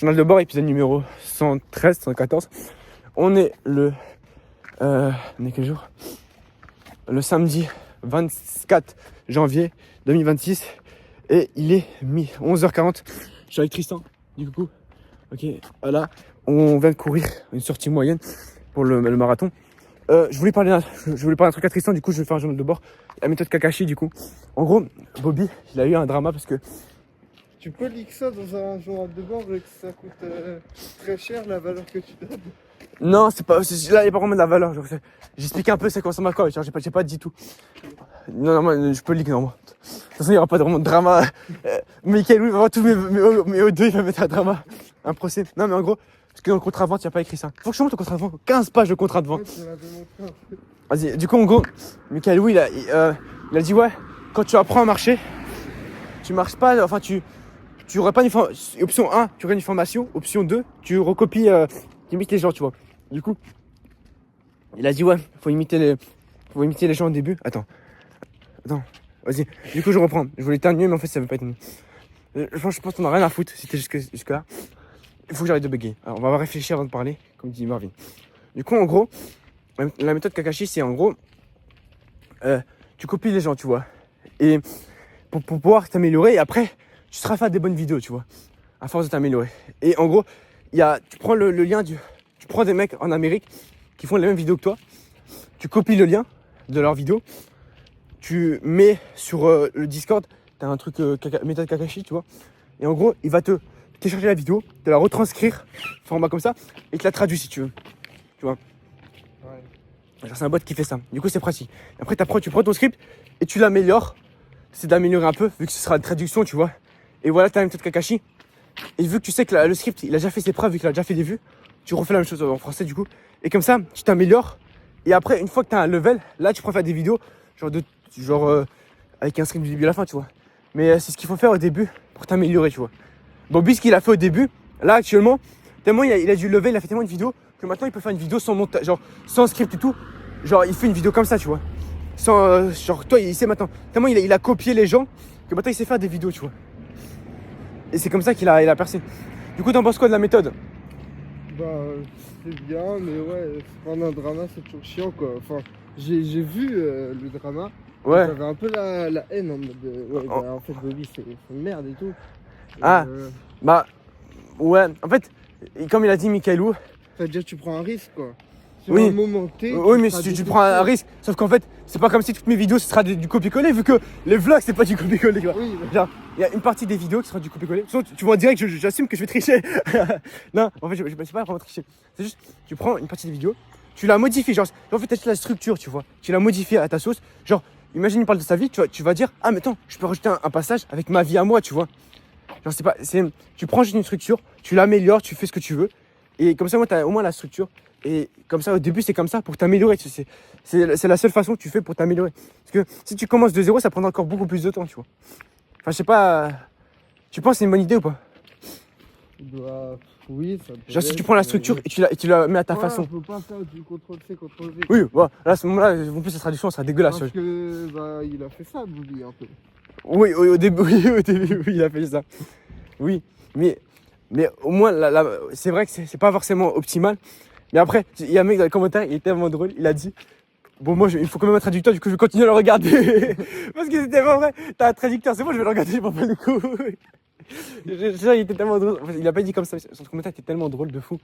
Journal de bord, épisode numéro 113, 114. On est on est quel jour? Le samedi 24 janvier 2026. Et il est 11h40. Je suis avec Tristan, du coup. Ok, voilà. On vient de courir une sortie moyenne pour le marathon. Je voulais parler d'un truc à Tristan, du coup je vais faire un journal de bord. La méthode Kakashi, du coup. En gros, Bobby, il a eu un drama parce que... Tu peux lire ça dans un journal de bord et que ça coûte très cher la valeur que tu donnes? Non, là, il n'y a pas vraiment de la valeur. J'explique un peu c'est quoi ça m'a quoi. J'ai pas dit tout. Non, moi, je peux lire, non, moi. De toute façon, il n'y aura pas vraiment de drama. Michael, oui, vraiment, tous mes O2, il va mettre un drama. Un procès. Non, mais en gros, parce que dans le contrat de vente, il n'y a pas écrit ça. Faut que je te montre le contrat de vente. 15 pages de contrat de vente. Vas-y, du coup, en gros, Michael, oui, il a dit, ouais, quand tu apprends à marcher, tu marches pas, enfin, tu aurais pas une formation. Option 1, tu aurais une formation. Option 2, tu recopies, tu imites les gens, tu vois. Du coup, il a dit, ouais, faut imiter les gens au début. Attends, vas-y. Du coup, je reprends. Je voulais éternuer, mais en fait, ça veut pas être mieux. Je pense qu'on a rien à foutre si t'es jusque là. Il faut que j'arrête de bugger. Alors, on va réfléchir avant de parler, comme dit Marvin. Du coup, en gros, la méthode Kakashi, c'est en gros, tu copies les gens, tu vois. Et pour pouvoir t'améliorer, et après, tu seras fait des bonnes vidéos, tu vois, à force de t'améliorer. Et en gros, tu prends le lien tu prends des mecs en Amérique qui font les mêmes vidéos que toi, tu copies le lien de leur vidéo, tu mets sur le Discord, t'as un truc méthode Kakashi, tu vois, et en gros, il va te télécharger la vidéo, te la retranscrire, format comme ça, et te la traduit si tu veux, tu vois. Ouais. Genre, c'est un bot qui fait ça, du coup, c'est pratique. Et après, tu prends ton script et tu l'améliores, c'est d'améliorer un peu, vu que ce sera de traduction, tu vois. Et voilà, t'as la méthode Kakashi. Et vu que tu sais que le script, il a déjà fait ses preuves, vu qu'il a déjà fait des vues, tu refais la même chose en français, du coup. Et comme ça, tu t'améliores. Et après, une fois que tu as un level, là, tu pourras faire des vidéos, avec un script du début à la fin, tu vois. Mais c'est ce qu'il faut faire au début pour t'améliorer, tu vois. Bobby, ce qu'il a fait au début, là, actuellement, tellement il a du level, il a fait tellement de vidéos que maintenant, il peut faire une vidéo sans montage, sans script et tout. Genre, il fait une vidéo comme ça, tu vois. Toi, il sait maintenant. Tellement il a copié les gens que maintenant, il sait faire des vidéos, tu vois. Et c'est comme ça qu'il a percé. Du coup, t'en penses quoi de la méthode? Bah, c'est bien, mais ouais, prendre un drama, c'est toujours chiant, quoi. Enfin, j'ai vu le drama. Ouais. J'avais un peu la haine en mode ouais, bah, en fait, Bobby, c'est une merde et tout. Bah, ouais. En fait, comme il a dit Michaelou. Enfin, déjà, tu prends un risque, quoi. Sur Oui. un moment T. Oui, mais si tu prends un risque. Sauf qu'en fait, c'est pas comme si toutes mes vidéos ce sera du copier-coller, vu que les vlogs c'est pas du copier-coller, quoi. Oui, bah. Genre, il y a une partie des vidéos qui sera du copier-coller. Sinon, tu vois en direct, j'assume que je vais tricher. Non, en fait, je sais pas vraiment tricher. C'est juste, tu prends une partie des vidéos, tu la modifies. Genre, en fait, t'as la structure, tu vois. Tu la modifies à ta sauce. Genre, imagine, il parle de sa vie, tu vas dire, ah, mais attends, je peux rajouter un passage avec ma vie à moi, tu vois. Genre, tu prends juste une structure, tu l'améliores, tu fais ce que tu veux. Et comme ça, moi, t'as au moins la structure. Et comme ça, au début, c'est comme ça pour t'améliorer. C'est la seule façon que tu fais pour t'améliorer. Parce que si tu commences de zéro, ça prendra encore beaucoup plus de temps, tu vois. Enfin, je sais pas. Tu penses que c'est une bonne idée ou pas? Bah, oui, ça peut. Genre, si tu prends la structure et tu la mets à ta façon. On peut pas faire du CTRL-C, CTRL-V. Oui, bon, là, à ce moment-là, en plus, la traduction sera dégueulasse. Parce que, bah, il a fait ça, Bobby, un peu. Oui, au début, oui, il a fait ça. Oui, mais au moins, c'est vrai que c'est pas forcément optimal. Mais après, il y a un mec dans les commentaires, il est tellement drôle, il a dit, bon, moi, il faut quand même un traducteur, du coup, je vais continuer à le regarder. Parce que c'était pas vrai. T'as un traducteur, c'est bon, je vais le regarder, je m'en bats le coup. Il était tellement drôle. En fait, il a pas dit comme ça, mais son commentaire était tellement drôle de fou.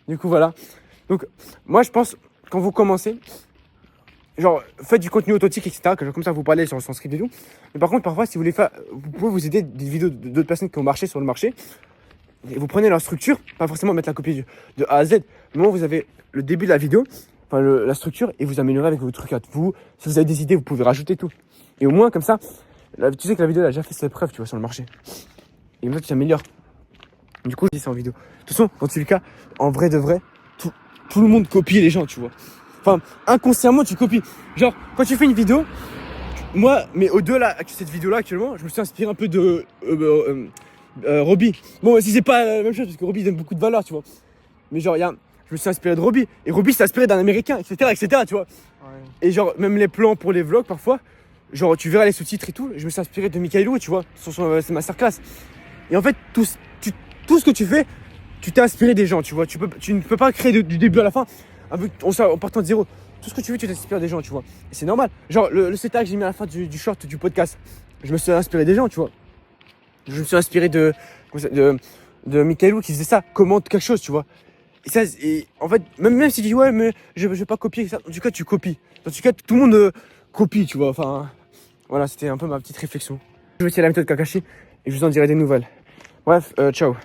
Du coup, voilà. Donc, moi, je pense, quand vous commencez, genre, faites du contenu authentique, etc. Que comme ça, vous parlez sur son script et tout. Mais par contre, parfois, si vous voulez faire, vous pouvez vous aider des vidéos d'autres personnes qui ont marché sur le marché. Et vous prenez leur structure, pas forcément mettre la copie de A à Z. Mais vous avez le début de la vidéo, enfin la structure, et vous améliorez avec vos trucs à vous. Si vous avez des idées, vous pouvez rajouter tout. Et au moins, comme ça, tu sais que la vidéo elle a déjà fait ses preuves, tu vois, sur le marché. Et comme ça, tu t'améliores. Du coup, je dis ça en vidéo. De toute façon, dans tous les cas, en vrai de vrai, tout le monde copie les gens, tu vois. Enfin, inconsciemment, tu copies. Genre, quand tu fais une vidéo, moi, mais au-delà là, cette vidéo-là actuellement, je me suis inspiré un peu de Roby. Bon, si c'est pas la même chose, parce que Roby donne beaucoup de valeur, tu vois. Mais genre, je me suis inspiré de Roby. Et Roby s'est inspiré d'un américain, etc., tu vois. Ouais. Et genre, même les plans pour les vlogs, parfois, genre, tu verras les sous-titres et tout. Je me suis inspiré de Michaelou, tu vois, sur c'est masterclass. Et en fait, tout ce que tu fais, tu t'es inspiré des gens, tu vois. Tu ne peux pas créer du début à la fin en partant de zéro. Tout ce que tu veux, tu t'inspires des gens, tu vois. Et c'est normal. Genre, le setup que j'ai mis à la fin du short du podcast, je me suis inspiré des gens, tu vois. Je me suis inspiré de Mickaëlou qui faisait ça, commente quelque chose, tu vois. Et en fait, même si tu dis ouais, mais je vais pas copier ça, en tout cas, tu copies. En tout cas, tout le monde copie, tu vois. Enfin, voilà, c'était un peu ma petite réflexion. Je vais essayer la méthode Kakashi et je vous en dirai des nouvelles. Bref, ciao.